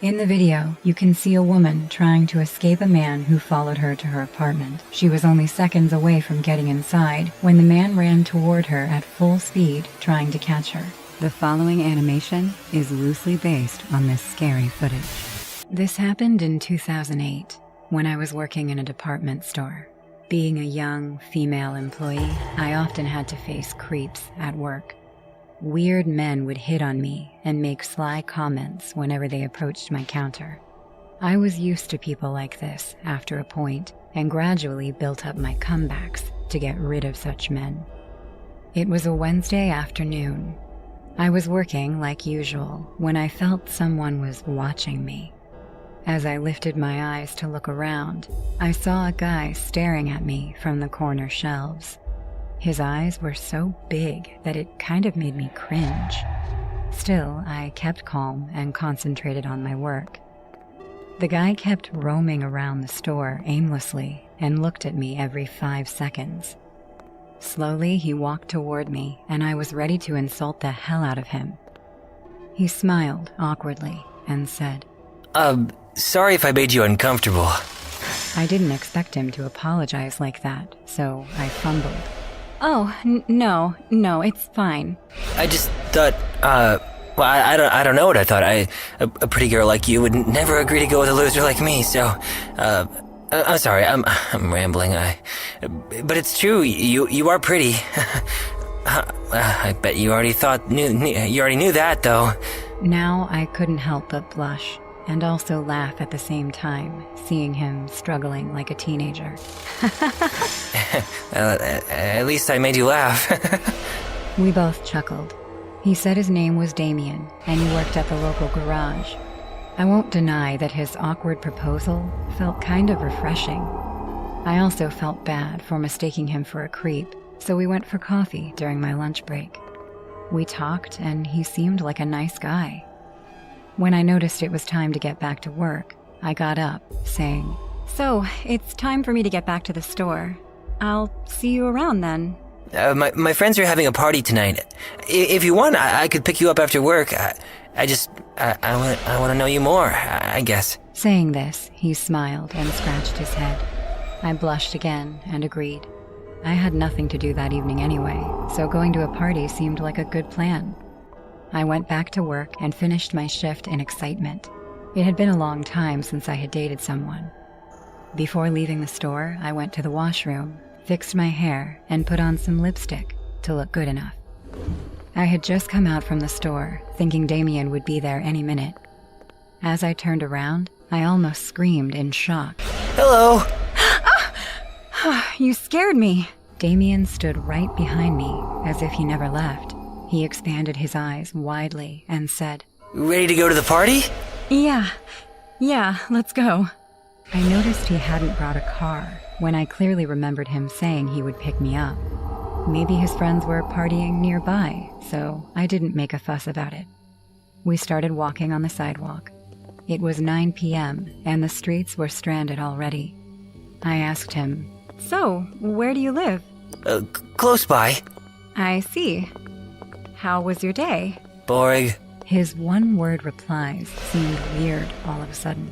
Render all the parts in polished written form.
In the video, you can see a woman trying to escape a man who followed her to her apartment. She was only seconds away from getting inside when the man ran toward her at full speed, trying to catch her. The following animation is loosely based on this scary footage. This happened in 2008, when I was working in a department store. Being a young, female employee, I often had to face creeps at work. Weird men would hit on me and make sly comments whenever they approached my counter. I was used to people like this after a point and gradually built up my comebacks to get rid of such men. It was a Wednesday afternoon. I was working like usual when I felt someone was watching me. As I lifted my eyes to look around, I saw a guy staring at me from the corner shelves. His eyes were so big that it kind of made me cringe. Still, I kept calm and concentrated on my work. The guy kept roaming around the store aimlessly and looked at me every 5 seconds. Slowly, he walked toward me, and I was ready to insult the hell out of him. He smiled awkwardly and said, Sorry if I made you uncomfortable. I didn't expect him to apologize like that, so I fumbled. Oh, no, it's fine. I just thought, I don't know what I thought. A pretty girl like you would never agree to go with a loser like me, so, I'm sorry, I'm rambling, but it's true, you are pretty. I bet you already knew that, though. Now I couldn't help but blush, and also laugh at the same time, seeing him struggling like a teenager. At least I made you laugh. We both chuckled. He said his name was Damien, and he worked at the local garage. I won't deny that his awkward proposal felt kind of refreshing. I also felt bad for mistaking him for a creep, so we went for coffee during my lunch break. We talked, and he seemed like a nice guy. When I noticed it was time to get back to work, I got up, saying, "So, it's time for me to get back to the store. I'll see you around then." My friends are having a party tonight. If you want, I could pick you up after work. I want to know you more, I guess. Saying this, he smiled and scratched his head. I blushed again and agreed. I had nothing to do that evening anyway, so going to a party seemed like a good plan. I went back to work and finished my shift in excitement. It had been a long time since I had dated someone. Before leaving the store, I went to the washroom, fixed my hair, and put on some lipstick to look good enough. I had just come out from the store, thinking Damien would be there any minute. As I turned around, I almost screamed in shock. Hello! You scared me! Damien stood right behind me, as if he never left. He expanded his eyes widely and said, Ready to go to the party? Yeah, let's go. I noticed he hadn't brought a car when I clearly remembered him saying he would pick me up. Maybe his friends were partying nearby, so I didn't make a fuss about it. We started walking on the sidewalk. It was 9 p.m. and the streets were stranded already. I asked him, "So, where do you live?" Close by. I see. How was your day? Boring. His one-word replies seemed weird all of a sudden.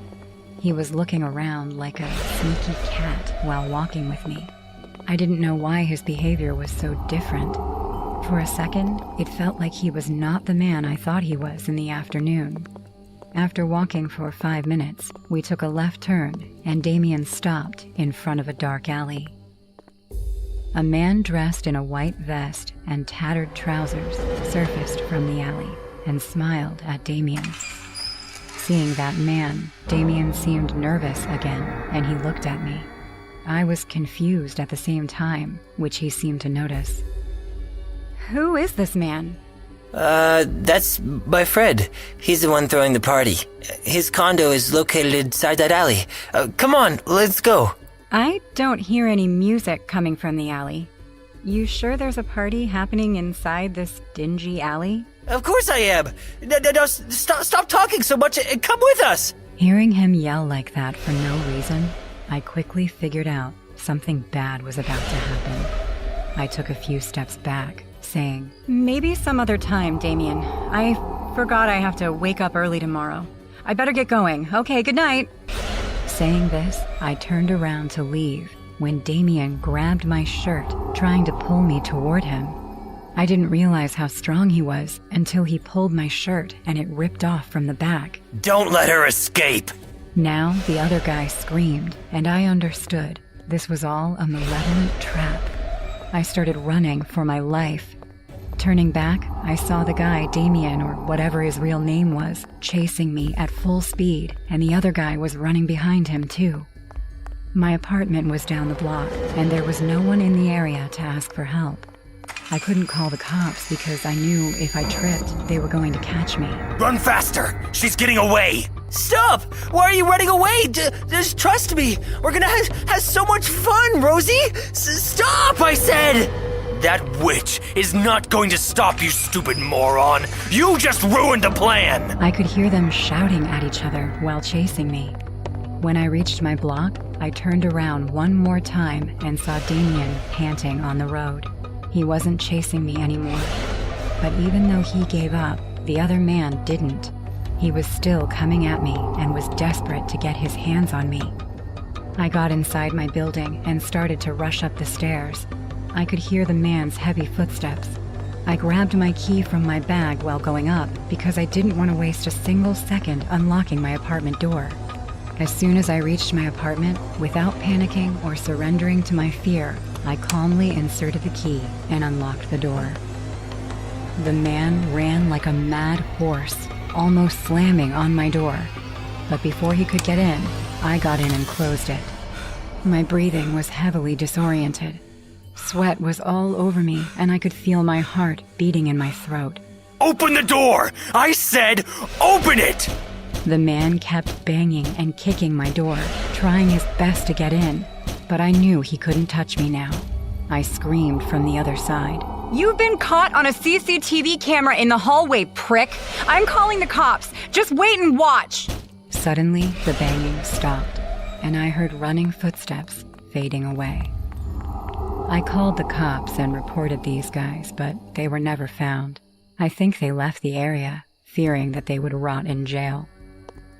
He was looking around like a sneaky cat while walking with me. I didn't know why his behavior was so different. For a second, it felt like he was not the man I thought he was in the afternoon. After walking for 5 minutes, we took a left turn, and Damien stopped in front of a dark alley. A man dressed in a white vest and tattered trousers surfaced from the alley and smiled at Damien. Seeing that man, Damien seemed nervous again, and he looked at me. I was confused at the same time, which he seemed to notice. Who is this man? That's my friend. He's the one throwing the party. His condo is located inside that alley. Come on, let's go. I don't hear any music coming from the alley. You sure there's a party happening inside this dingy alley? Of course I am. No, stop talking so much and come with us. Hearing him yell like that for no reason, I quickly figured out something bad was about to happen. I took a few steps back, saying, "Maybe some other time, Damien. I forgot I have to wake up early tomorrow. I better get going. Okay, good night. Saying this, I turned around to leave when Damien grabbed my shirt, trying to pull me toward him. I didn't realize how strong he was until he pulled my shirt and it ripped off from the back. Don't let her escape! Now the other guy screamed, and I understood this was all a malevolent trap. I started running for my life. Turning back, I saw the guy, Damien, or whatever his real name was, chasing me at full speed, and the other guy was running behind him too. My apartment was down the block, and there was no one in the area to ask for help. I couldn't call the cops because I knew if I tripped, they were going to catch me. Run faster! She's getting away! Stop! Why are you running away? Just trust me! We're gonna have so much fun, Rosie! Stop, I said! That witch is not going to stop, you stupid moron! You just ruined the plan! I could hear them shouting at each other while chasing me. When I reached my block, I turned around one more time and saw Damien panting on the road. He wasn't chasing me anymore. But even though he gave up, the other man didn't. He was still coming at me and was desperate to get his hands on me. I got inside my building and started to rush up the stairs. I could hear the man's heavy footsteps. I grabbed my key from my bag while going up because I didn't want to waste a single second unlocking my apartment door. As soon as I reached my apartment, without panicking or surrendering to my fear, I calmly inserted the key and unlocked the door. The man ran like a mad horse, almost slamming on my door. But before he could get in, I got in and closed it. My breathing was heavily disoriented. Sweat was all over me, and I could feel my heart beating in my throat. Open the door! I said, open it! The man kept banging and kicking my door, trying his best to get in, but I knew he couldn't touch me now. I screamed from the other side. You've been caught on a CCTV camera in the hallway, prick! I'm calling the cops. Just wait and watch! Suddenly, the banging stopped, and I heard running footsteps fading away. I called the cops and reported these guys, but they were never found. I think they left the area, fearing that they would rot in jail.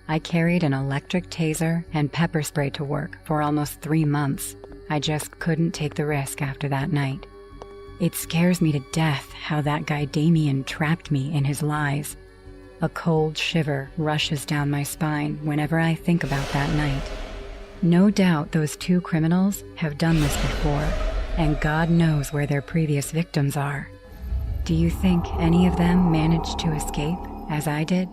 I carried an electric taser and pepper spray to work for almost 3 months. I just couldn't take the risk after that night. It scares me to death how that guy Damien trapped me in his lies. A cold shiver rushes down my spine whenever I think about that night. No doubt those 2 criminals have done this before, and God knows where their previous victims are. Do you think any of them managed to escape, as I did?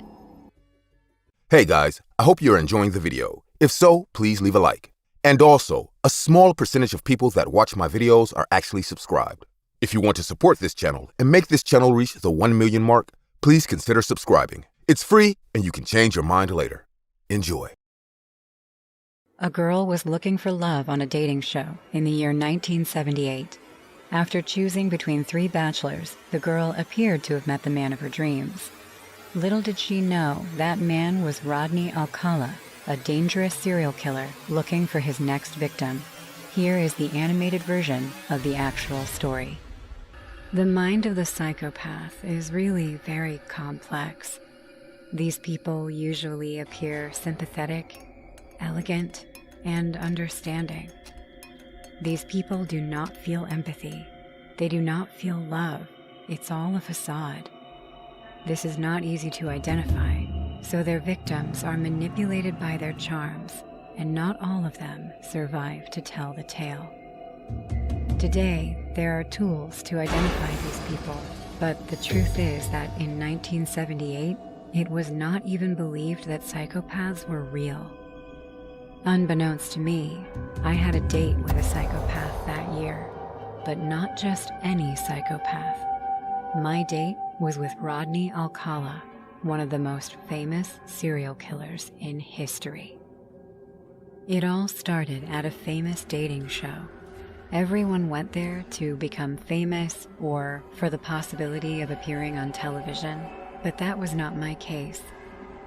Hey guys, I hope you're enjoying the video. If so, please leave a like. And also, a small percentage of people that watch my videos are actually subscribed. If you want to support this channel and make this channel reach the 1 million mark, please consider subscribing. It's free and you can change your mind later. Enjoy. A girl was looking for love on a dating show in the year 1978. After choosing between 3 bachelors, the girl appeared to have met the man of her dreams. Little did she know that man was Rodney Alcala, a dangerous serial killer looking for his next victim. Here is the animated version of the actual story. The mind of the psychopath is really very complex. These people usually appear sympathetic, elegant, and understanding. These people do not feel empathy. They do not feel love. It's all a facade. This is not easy to identify, so their victims are manipulated by their charms, and not all of them survive to tell the tale. Today, there are tools to identify these people, but the truth is that in 1978, it was not even believed that psychopaths were real. Unbeknownst to me, I had a date with a psychopath that year, but not just any psychopath. My date was with Rodney Alcala, one of the most famous serial killers in history. It all started at a famous dating show. Everyone went there to become famous or for the possibility of appearing on television, but that was not my case.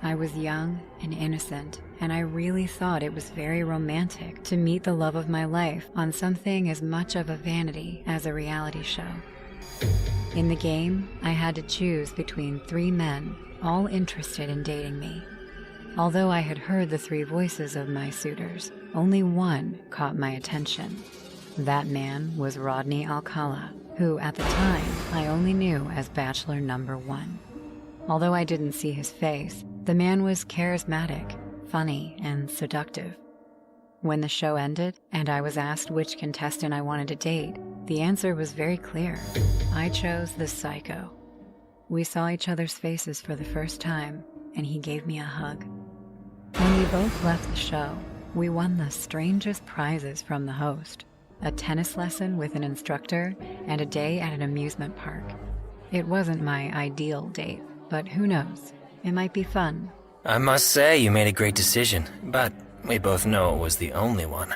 I was young and innocent, and I really thought it was very romantic to meet the love of my life on something as much of a vanity as a reality show. In the game, I had to choose between 3 men, all interested in dating me. Although I had heard the 3 voices of my suitors, only one caught my attention. That man was Rodney Alcala, who at the time I only knew as Bachelor Number 1. Although I didn't see his face, the man was charismatic, funny, and seductive. When the show ended and I was asked which contestant I wanted to date, the answer was very clear. I chose the psycho. We saw each other's faces for the first time, and he gave me a hug. When we both left the show, we won the strangest prizes from the host: a tennis lesson with an instructor and a day at an amusement park. It wasn't my ideal date, but who knows? It might be fun. I must say you made a great decision, but we both know it was the only one.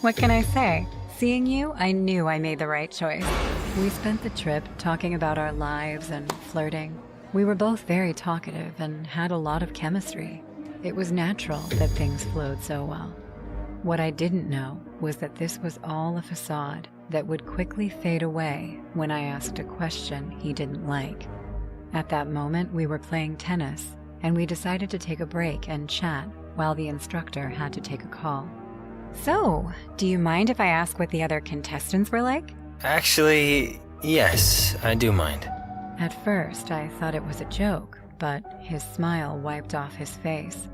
What can I say? Seeing you, I knew I made the right choice. We spent the trip talking about our lives and flirting. We were both very talkative and had a lot of chemistry. It was natural that things flowed so well. What I didn't know was that this was all a facade that would quickly fade away when I asked a question he didn't like. At that moment, we were playing tennis, and we decided to take a break and chat while the instructor had to take a call. So, do you mind if I ask what the other contestants were like? Actually, yes, I do mind. At first, I thought it was a joke, but his smile wiped off his face.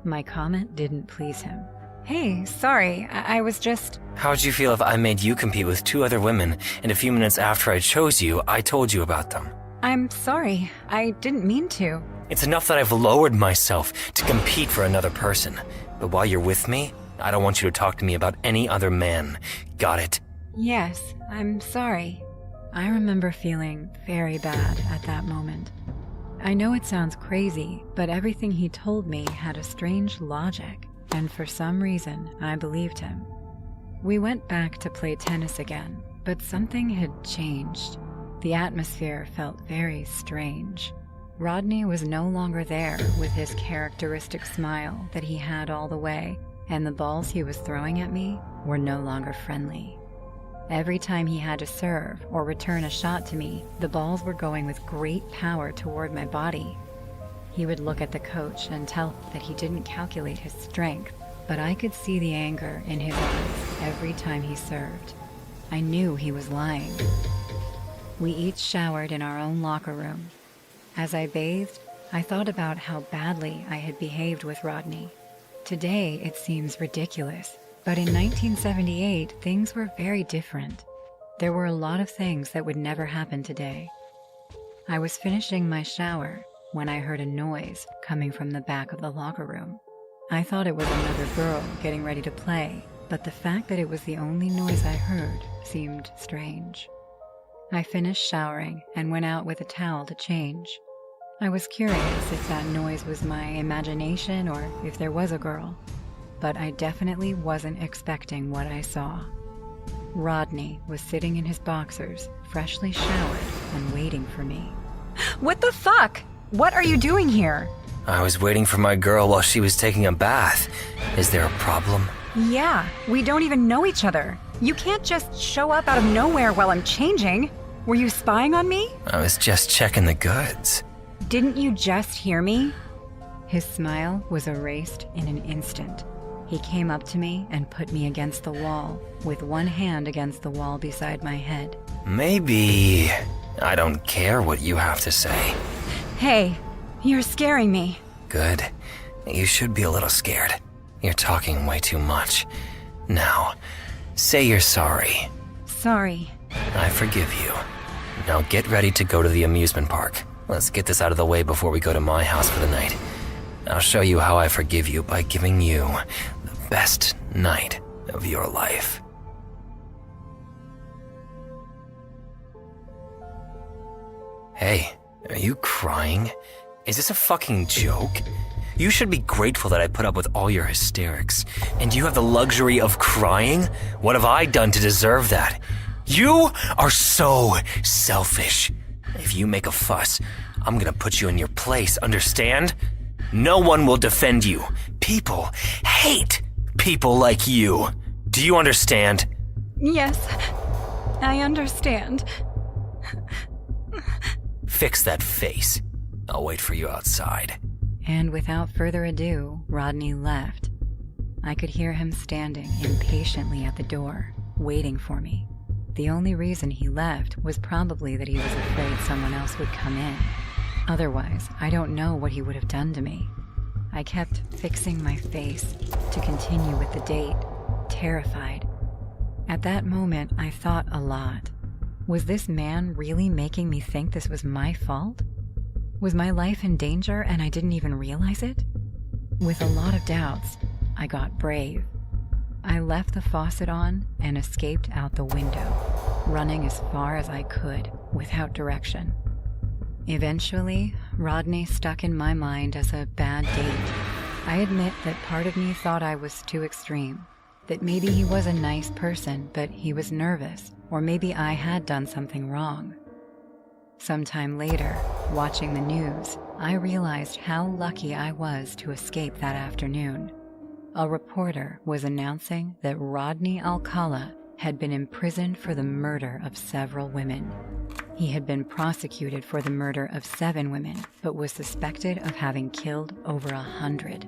My comment didn't please him. Hey, sorry, I was just... How'd you feel if I made you compete with 2 other women, and a few minutes after I chose you, I told you about them? I'm sorry, I didn't mean to. It's enough that I've lowered myself to compete for another person. But while you're with me, I don't want you to talk to me about any other man. Got it? Yes, I'm sorry. I remember feeling very bad at that moment. I know it sounds crazy, but everything he told me had a strange logic, and for some reason, I believed him. We went back to play tennis again, but something had changed. The atmosphere felt very strange. Rodney was no longer there with his characteristic smile that he had all the way, and the balls he was throwing at me were no longer friendly. Every time he had to serve or return a shot to me, the balls were going with great power toward my body. He would look at the coach and tell that he didn't calculate his strength, but I could see the anger in his eyes every time he served. I knew he was lying. We each showered in our own locker room. As I bathed, I thought about how badly I had behaved with Rodney. Today, it seems ridiculous, but in 1978, things were very different. There were a lot of things that would never happen today. I was finishing my shower when I heard a noise coming from the back of the locker room. I thought it was another girl getting ready to play, but the fact that it was the only noise I heard seemed strange. I finished showering and went out with a towel to change. I was curious if that noise was my imagination or if there was a girl, but I definitely wasn't expecting what I saw. Rodney was sitting in his boxers, freshly showered and waiting for me. What the fuck? What are you doing here? I was waiting for my girl while she was taking a bath. Is there a problem? Yeah, we don't even know each other. You can't just show up out of nowhere while I'm changing. Were you spying on me? I was just checking the goods. Didn't you just hear me? His smile was erased in an instant. He came up to me and put me against the wall, with one hand against the wall beside my head. Maybe I don't care what you have to say. Hey, you're scaring me. Good. You should be a little scared. You're talking way too much. Now, say you're sorry. Sorry. I forgive you. Now get ready to go to the amusement park. Let's get this out of the way before we go to my house for the night. I'll show you how I forgive you by giving you the best night of your life. Hey, are you crying? Is this a fucking joke? You should be grateful that I put up with all your hysterics. And you have the luxury of crying? What have I done to deserve that? You are so selfish. If you make a fuss, I'm gonna put you in your place, understand? No one will defend you. People hate people like you. Do you understand? Yes, I understand. Fix that face. I'll wait for you outside. And without further ado, Rodney left. I could hear him standing impatiently at the door, waiting for me. The only reason he left was probably that he was afraid someone else would come in. Otherwise, I don't know what he would have done to me. I kept fixing my face to continue with the date, terrified. At that moment, I thought a lot. Was this man really making me think this was my fault? Was my life in danger and I didn't even realize it? With a lot of doubts, I got brave. I left the faucet on and escaped out the window, running as far as I could without direction. Eventually, Rodney stuck in my mind as a bad date. I admit that part of me thought I was too extreme, that maybe he was a nice person, but he was nervous, or maybe I had done something wrong. Sometime later, watching the news, I realized how lucky I was to escape that afternoon. A reporter was announcing that Rodney Alcala had been imprisoned for the murder of several women. He had been prosecuted for the murder of 7 women, but was suspected of having killed over 100.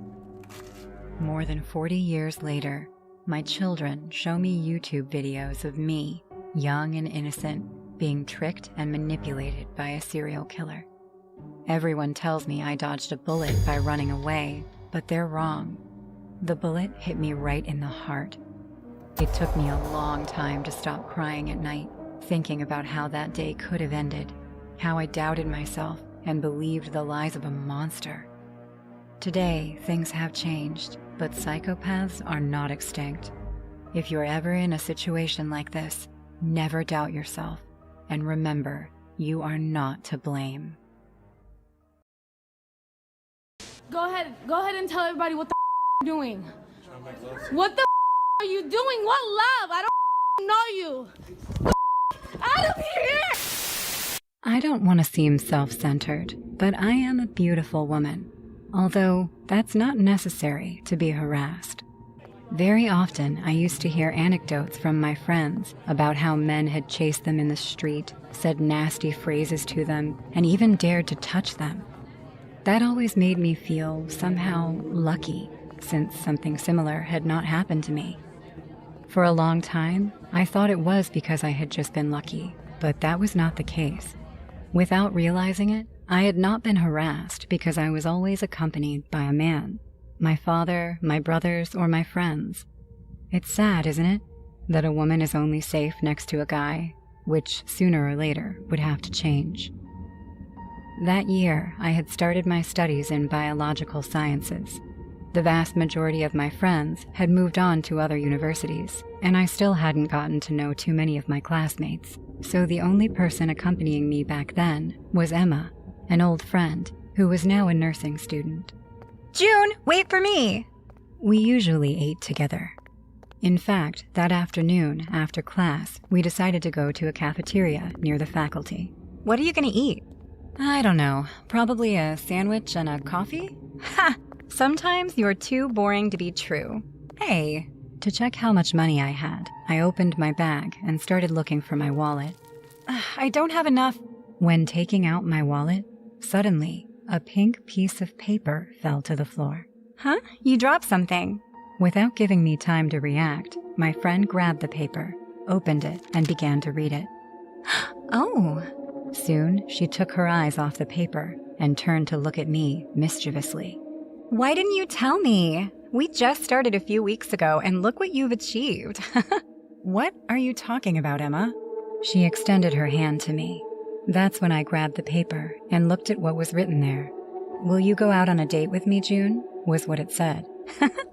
More than 40 years later, my children show me YouTube videos of me, young and innocent, being tricked and manipulated by a serial killer. Everyone tells me I dodged a bullet by running away, but they're wrong. The bullet hit me right in the heart. It took me a long time to stop crying at night, thinking about how that day could have ended, how I doubted myself and believed the lies of a monster. Today, things have changed, but psychopaths are not extinct. If you're ever in a situation like this, never doubt yourself, and remember, you are not to blame. Go ahead and tell everybody what the you're doing. What the are you doing? What love? I don't know you. Out of here! I don't want to seem self-centered, but I am a beautiful woman, although that's not necessary to be harassed. Very often, I used to hear anecdotes from my friends about how men had chased them in the street, said nasty phrases to them, and even dared to touch them. That always made me feel somehow lucky, since something similar had not happened to me. For a long time, I thought it was because I had just been lucky, but that was not the case. Without realizing it, I had not been harassed because I was always accompanied by a man. My father, my brothers, or my friends. It's sad, isn't it, that a woman is only safe next to a guy, which sooner or later would have to change. That year, I had started my studies in biological sciences. The vast majority of my friends had moved on to other universities, and I still hadn't gotten to know too many of my classmates, so the only person accompanying me back then was Emma, an old friend who was now a nursing student. June, wait for me! We usually ate together. In fact, that afternoon, after class, we decided to go to a cafeteria near the faculty. What are you gonna eat? I don't know, probably a sandwich and a coffee? Ha! Sometimes you're too boring to be true. Hey. To check how much money I had, I opened my bag and started looking for my wallet. I don't have enough. When taking out my wallet, suddenly, a pink piece of paper fell to the floor. Huh? You dropped something. Without giving me time to react, my friend grabbed the paper, opened it, and began to read it. Oh. Soon, she took her eyes off the paper and turned to look at me mischievously. Why didn't you tell me? We just started a few weeks ago, and look what you've achieved. What are you talking about, Emma? She extended her hand to me. That's when I grabbed the paper and looked at what was written there. "Will you go out on a date with me, June?" was what it said.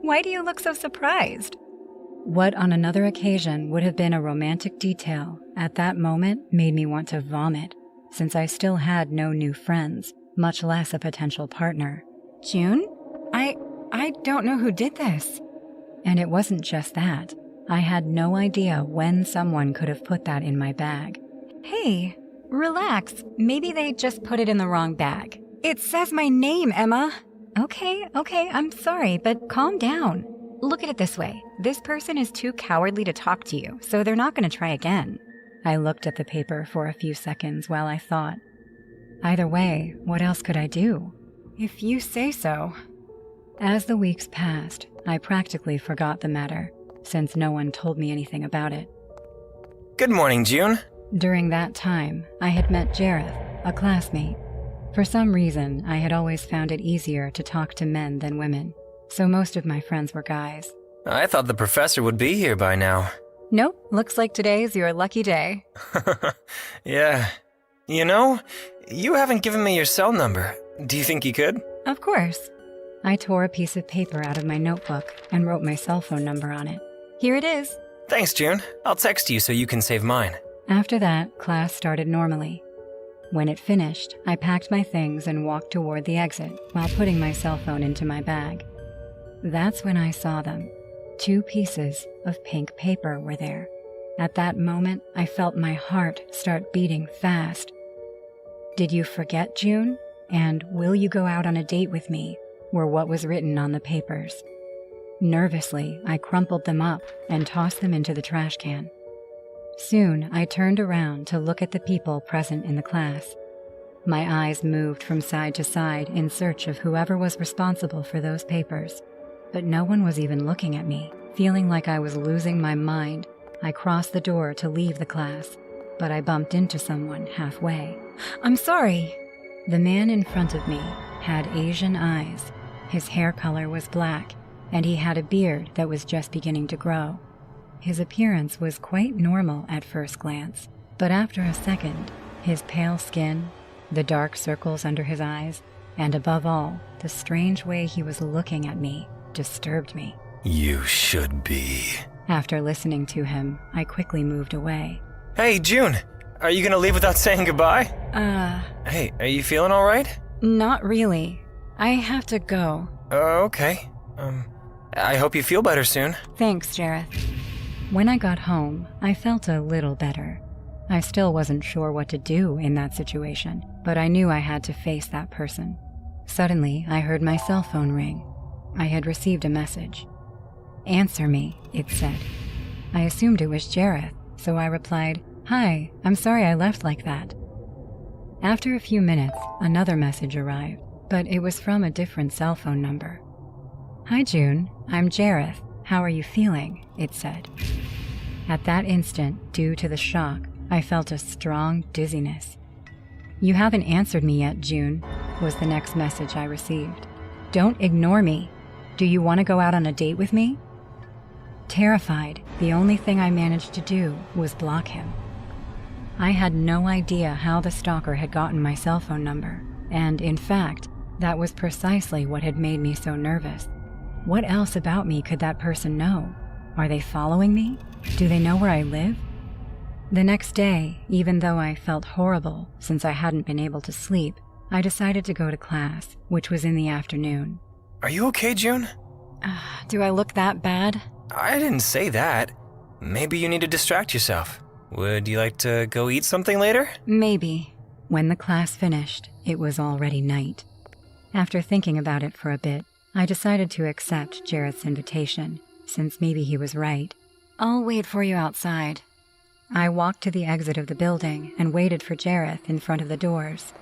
Why do you look so surprised? What on another occasion would have been a romantic detail, at that moment made me want to vomit, since I still had no new friends, much less a potential partner. June? I don't know who did this. And it wasn't just that. I had no idea when someone could have put that in my bag. Hey, relax. Maybe they just put it in the wrong bag. It says my name, Emma. Okay, I'm sorry, but calm down. Look at it this way. This person is too cowardly to talk to you, so they're not going to try again. I looked at the paper for a few seconds while I thought. Either way, what else could I do? If you say so. As the weeks passed, I practically forgot the matter, since no one told me anything about it. Good morning, June. During that time, I had met Jareth, a classmate. For some reason, I had always found it easier to talk to men than women, so most of my friends were guys. I thought the professor would be here by now. Nope, looks like today's your lucky day. Yeah. You know, you haven't given me your cell number. Do you think you could? Of course. I tore a piece of paper out of my notebook and wrote my cell phone number on it. Here it is. Thanks, June. I'll text you so you can save mine. After that, class started normally. When it finished, I packed my things and walked toward the exit while putting my cell phone into my bag. That's when I saw them. 2 pieces of pink paper were there. At that moment, I felt my heart start beating fast. "Did you forget, June? And will you go out on a date with me?" were what was written on the papers. Nervously, I crumpled them up and tossed them into the trash can. Soon, I turned around to look at the people present in the class. My eyes moved from side to side in search of whoever was responsible for those papers, but no one was even looking at me. Feeling like I was losing my mind, I crossed the door to leave the class, but I bumped into someone halfway. I'm sorry. The man in front of me had Asian eyes. His hair color was black, and he had a beard that was just beginning to grow. His appearance was quite normal at first glance, but after a second, his pale skin, the dark circles under his eyes, and above all, the strange way he was looking at me disturbed me. You should be. After listening to him, I quickly moved away. Hey, June. Are you gonna leave without saying goodbye? Hey, are you feeling all right? Not really. I have to go. Okay. I hope you feel better soon. Thanks, Jareth. When I got home, I felt a little better. I still wasn't sure what to do in that situation, but I knew I had to face that person. Suddenly, I heard my cell phone ring. I had received a message. "Answer me," it said. I assumed it was Jareth, so I replied, "Hi, I'm sorry I left like that." After a few minutes, another message arrived, but it was from a different cell phone number. "Hi, June. I'm Jareth. How are you feeling?" it said. At that instant, due to the shock, I felt a strong dizziness. "You haven't answered me yet, June," was the next message I received. "Don't ignore me. Do you want to go out on a date with me?" Terrified, the only thing I managed to do was block him. I had no idea how the stalker had gotten my cell phone number, and in fact, that was precisely what had made me so nervous. What else about me could that person know? Are they following me? Do they know where I live? The next day, even though I felt horrible since I hadn't been able to sleep, I decided to go to class, which was in the afternoon. Are you okay, June? Do I look that bad? I didn't say that. Maybe you need to distract yourself. Would you like to go eat something later? Maybe. When the class finished, it was already night. After thinking about it for a bit, I decided to accept Jareth's invitation, since maybe he was right. I'll wait for you outside. I walked to the exit of the building and waited for Jareth in front of the doors.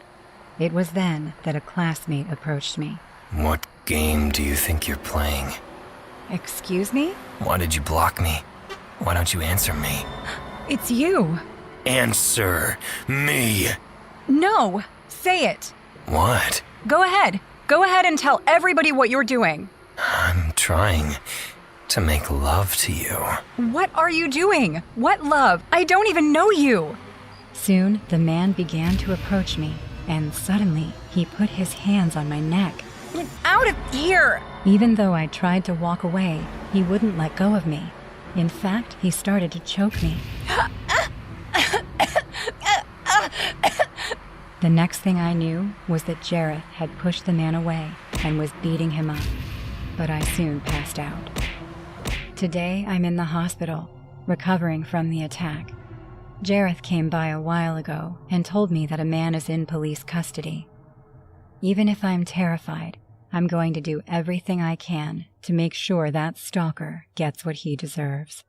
It was then that a classmate approached me. What game do you think you're playing? Excuse me? Why did you block me? Why don't you answer me? It's you. Answer me. No, say it. What? Go ahead. Go ahead and tell everybody what you're doing. I'm trying to make love to you. What are you doing? What love? I don't even know you. Soon, the man began to approach me, and suddenly, he put his hands on my neck. Get out of here! Even though I tried to walk away, he wouldn't let go of me. In fact, he started to choke me. The next thing I knew was that Jareth had pushed the man away and was beating him up, but I soon passed out. Today, I'm in the hospital, recovering from the attack. Jareth came by a while ago and told me that a man is in police custody. Even if I'm terrified, I'm going to do everything I can to make sure that stalker gets what he deserves.